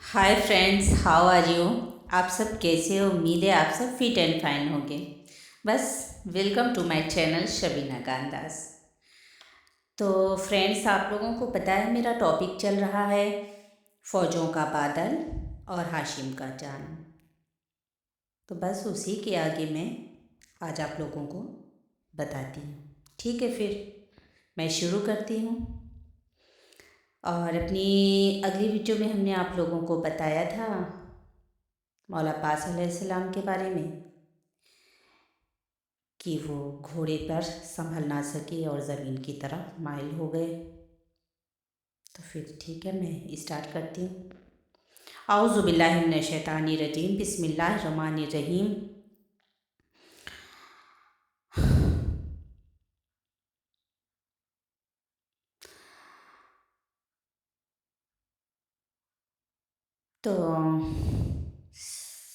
Hi friends, how are you. आप सब कैसे हो? उम्मीद है आप सब फिट एंड फाइन होंगे। बस welcome to my channel Shabina का अंदाज़। तो फ्रेंड्स, आप लोगों को पता है मेरा टॉपिक चल रहा है फ़ौजों का बादल और हाशिम का चांद। तो बस उसी के आगे मैं आज आप लोगों को बताती हूँ। ठीक है, फिर मैं शुरू करती हूँ। और अपनी अगली वीडियो में हमने आप लोगों को बताया था मौला पाक अलैहिस्सलाम के बारे में कि वो घोड़े पर संभल ना सके और ज़मीन की तरफ माइल हो गए। तो फिर ठीक है, मैं स्टार्ट करती हूँ। आऊज़ु बिल्लाहि मिनश शैतानिर रजीम, बिस्मिल्लाहिर रहमानिर रहीम। तो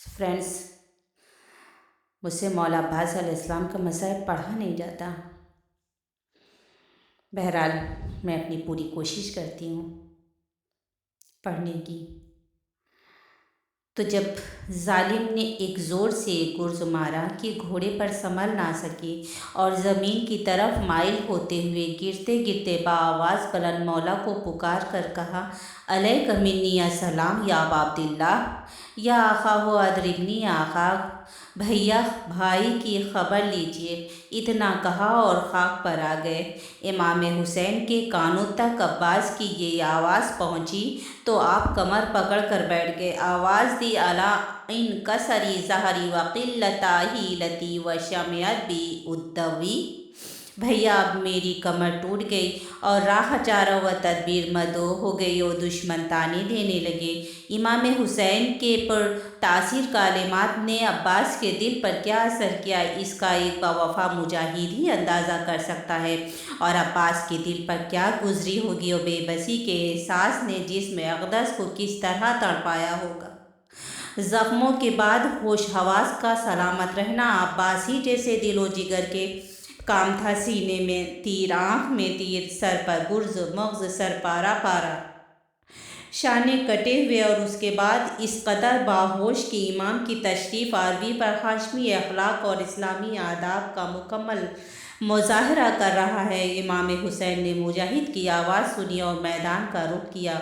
फ्रेंड्स, मुझसे मौला अब्बास अलैहिस्सलाम का मसाइब पढ़ा नहीं जाता। बहरहाल मैं अपनी पूरी कोशिश करती हूँ पढ़ने की। तो जब जालिम ने एक ज़ोर से गुर्ज मारा कि घोड़े पर संभल ना सके और ज़मीन की तरफ माइल होते हुए गिरते गिरते बाआवाज़ बुलंद मौला को पुकार कर कहा, अलैका मिन्नी अस्सलाम या अबा अब्दिल्लाह या आखा हो अदरिकनी आखा, भैया भाई की खबर लीजिए। इतना कहा और खाक पर आ गए। इमाम हुसैन के कानों तक अब्बास की ये आवाज़ पहुँची तो आप कमर पकड़ कर बैठ गए। आवाज़ दी, अला इन कसरी ज़हरी व क़िल्लता हीलती व शमियत बी उद्दवी। भैया अब मेरी कमर टूट गई और राह चारों व तदबीर मदो हो गई और दुश्मन ताने देने लगे। इमाम हुसैन के पर तासीर कालिमात ने अब्बास के दिल पर क्या असर किया, इसका एक बावफा मुजाहिद ही अंदाज़ा कर सकता है। और अब्बास के दिल पर क्या गुजरी होगी और बेबसी के एहसास ने जिस्म अक़दस को किस तरह तड़पाया होगा। ज़ख्मों के बाद होश हवास का सलामत रहना अब्बास ही जैसे दिलो जिगर के काम था। सीने में तीर, आँख में तीर, सर पर गुर्ज, मग़ज़ सर पारा पारा, शाने कटे हुए। और उसके बाद इस कदर बाहोश कि इमाम की तशरीफ़ आरवी पर हाशमी अखलाक और इस्लामी आदाब का मुकम्मल मुज़ाहरा कर रहा है। इमाम हुसैन ने मुजाहिद की आवाज़ सुनी और मैदान का रुख किया।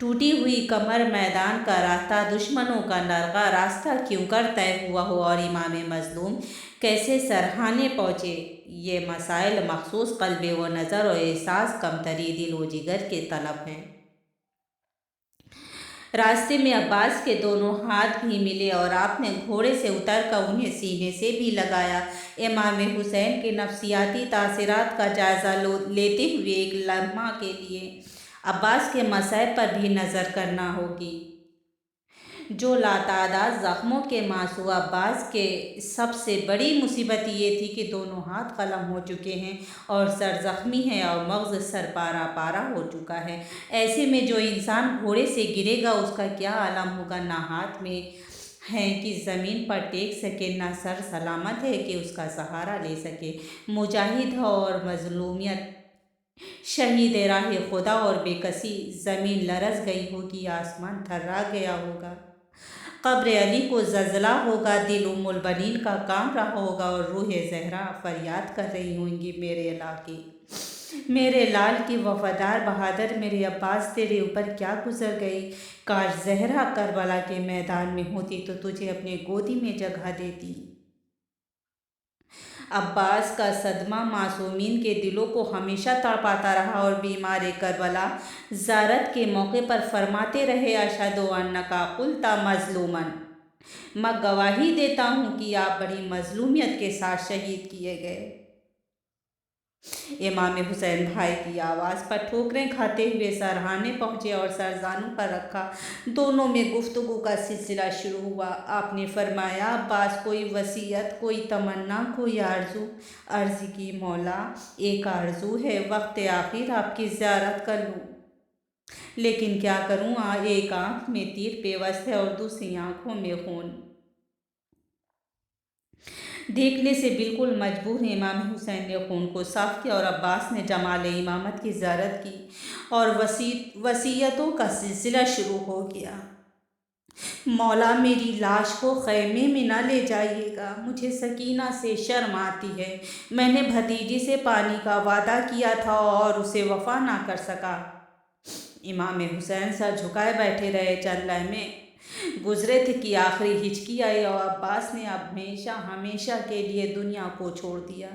टूटी हुई कमर, मैदान का रास्ता, दुश्मनों का नरगा रास्ता क्यों कर तय हुआ हो और इमाम मज़लूम कैसे सरहाने पहुँचे, ये मसाइल मखसूस क़ल्ब व नज़र और एहसास कमतरी दिल व जिगर के तलब हैं। रास्ते में अब्बास के दोनों हाथ भी मिले और आपने घोड़े से उतर कर उन्हें सीने से भी लगाया। इमाम हुसैन के नफ्सियाती तासीरात का जायज़ा लेते हुए एक लम्हा के लिए अब्बास के मसाइब पर भी नज़र करना होगी। जो लातादाद ज़ख्मों के मासूम अब्बास के सबसे बड़ी मुसीबत ये थी कि दोनों हाथ कलम हो चुके हैं और सर ज़ख्मी है और मग़ज़ सर पारा पारा हो चुका है। ऐसे में जो इंसान घोड़े से गिरेगा उसका क्या आलम होगा। ना हाथ में है कि ज़मीन पर टेक सके, ना सर सलामत है कि उसका सहारा ले सके। मुजाहिद और मज़लूमियत, शहीद राह खुदा और बेकसी, ज़मीन लरज़ गई होगी, आसमान थर्रा गया होगा, कब्र अली को ज़लज़ला होगा, दिल उम्मुल बनीन का कांप रहा होगा और रूह ज़हरा फरियाद कर रही होंगी, मेरे इलाके, मेरे लाल की वफ़ादार बहादुर मेरे अब्बास, तेरे ऊपर क्या गुजर गई। काश ज़हरा करबला के मैदान में होती तो तुझे अपने गोदी में जगह देती। अब्बास का सदमा मासूमीन के दिलों को हमेशा तड़पाता रहा और बीमार करबला ज़ारत के मौके पर फरमाते रहे, अशहदु अन्नका कुल्ता मज़लूमन, मैं गवाही देता हूँ कि आप बड़ी मज़लूमियत के साथ शहीद किए गए। इमाम हुसैन भाई की आवाज़ पर ठोकरें खाते हुए सरहाने पहुँचे और सर ज़ानू पर रखा। दोनों में गुफ्तगू का सिलसिला शुरू हुआ। आपने फरमाया, अब्बास, कोई वसीयत, कोई तमन्ना, कोई आरज़ू? अर्ज़ की, मौला, एक आरज़ू है, वक्त आखिर आपकी ज़ियारत कर लूँ, लेकिन क्या करूँ, एक आँख में तीर पेवस्त है और दूसरी आँखों में खून देखने से बिल्कुल मजबूर हैं। इमाम हुसैन ने खून को साफ किया और अब्बास ने जमाल इमामत की ज़ियारत की और वसीयतों का सिलसिला शुरू हो गया। مولا میری لاش کو خیمے میں نہ لے جائیے گا، مجھے سکینہ سے شرم آتی ہے، میں نے بھتیجی سے پانی کا وعدہ کیا تھا اور اسے وفا نہ کر سکا۔ امام حسین سر جھکائے بیٹھے رہے، چند لمحے گزرے تھے کہ آخری ہچکی آئی اور عباس نے اب ہمیشہ کے لیے دنیا کو چھوڑ دیا۔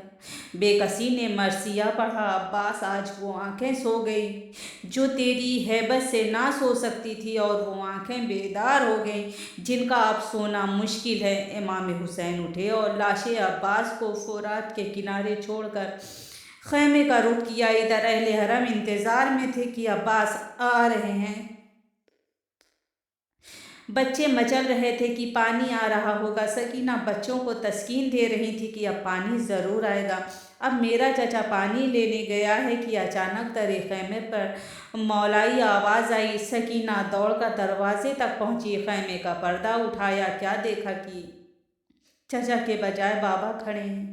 بے کسی نے مرثیہ پڑھا، عباس آج وہ آنکھیں سو گئی جو تیری ہیبت سے نہ سو سکتی تھی، اور وہ آنکھیں بیدار ہو گئیں جن کا اب سونا مشکل ہے۔ امام حسین اٹھے اور لاش عباس کو فرات کے کنارے چھوڑ کر خیمے کا رخ کیا۔ ادھر اہل حرم انتظار میں تھے کہ عباس آ رہے ہیں، بچے مچل رہے تھے کہ پانی آ رہا ہوگا، سکینہ بچوں کو تسکین دے رہی تھی کہ اب پانی ضرور آئے گا، اب میرا چچا پانی لینے گیا ہے کہ اچانک در خیمے پر مولائی آواز آئی۔ سکینہ دوڑ کر دروازے تک پہنچی، خیمے کا پردہ اٹھایا، کیا دیکھا کہ چچا کے بجائے بابا کھڑے ہیں۔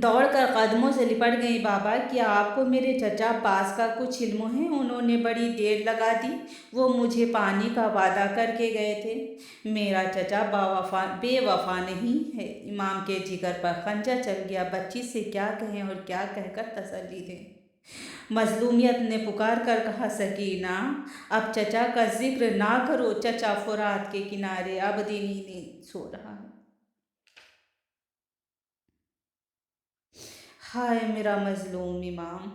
دوڑ کر قدموں سے لپٹ گئیں۔ بابا، کیا آپ کو میرے چچا عباس کا کچھ علم ہے؟ انہوں نے بڑی دیر لگا دی، وہ مجھے پانی کا وعدہ کر کے گئے تھے۔ میرا چچا بے وفا نہیں ہے۔ امام کے جگر پر خنجر چل گیا، بچی سے کیا کہیں اور کیا کہہ کر تسلی دیں؟ مظلومیت نے پکار کر کہا، سکینہ اب چچا کا ذکر نہ کرو، چچا فرات کے کنارے ابدی نیند سو رہا ہے۔ ہائے میرا مظلوم امام،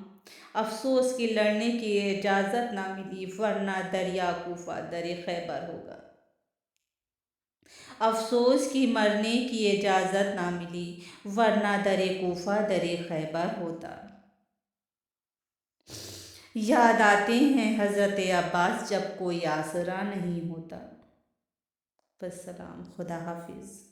افسوس کہ لڑنے کی اجازت نہ ملی، ورنہ دریا کوفہ در خیبر ہوگا۔ افسوس کہ مرنے کی اجازت نہ ملی، ورنہ در کوفہ در خیبر ہوتا۔ یاد آتے ہیں حضرت عباس جب کوئی آسرا نہیں ہوتا۔ والسلام، خدا حافظ۔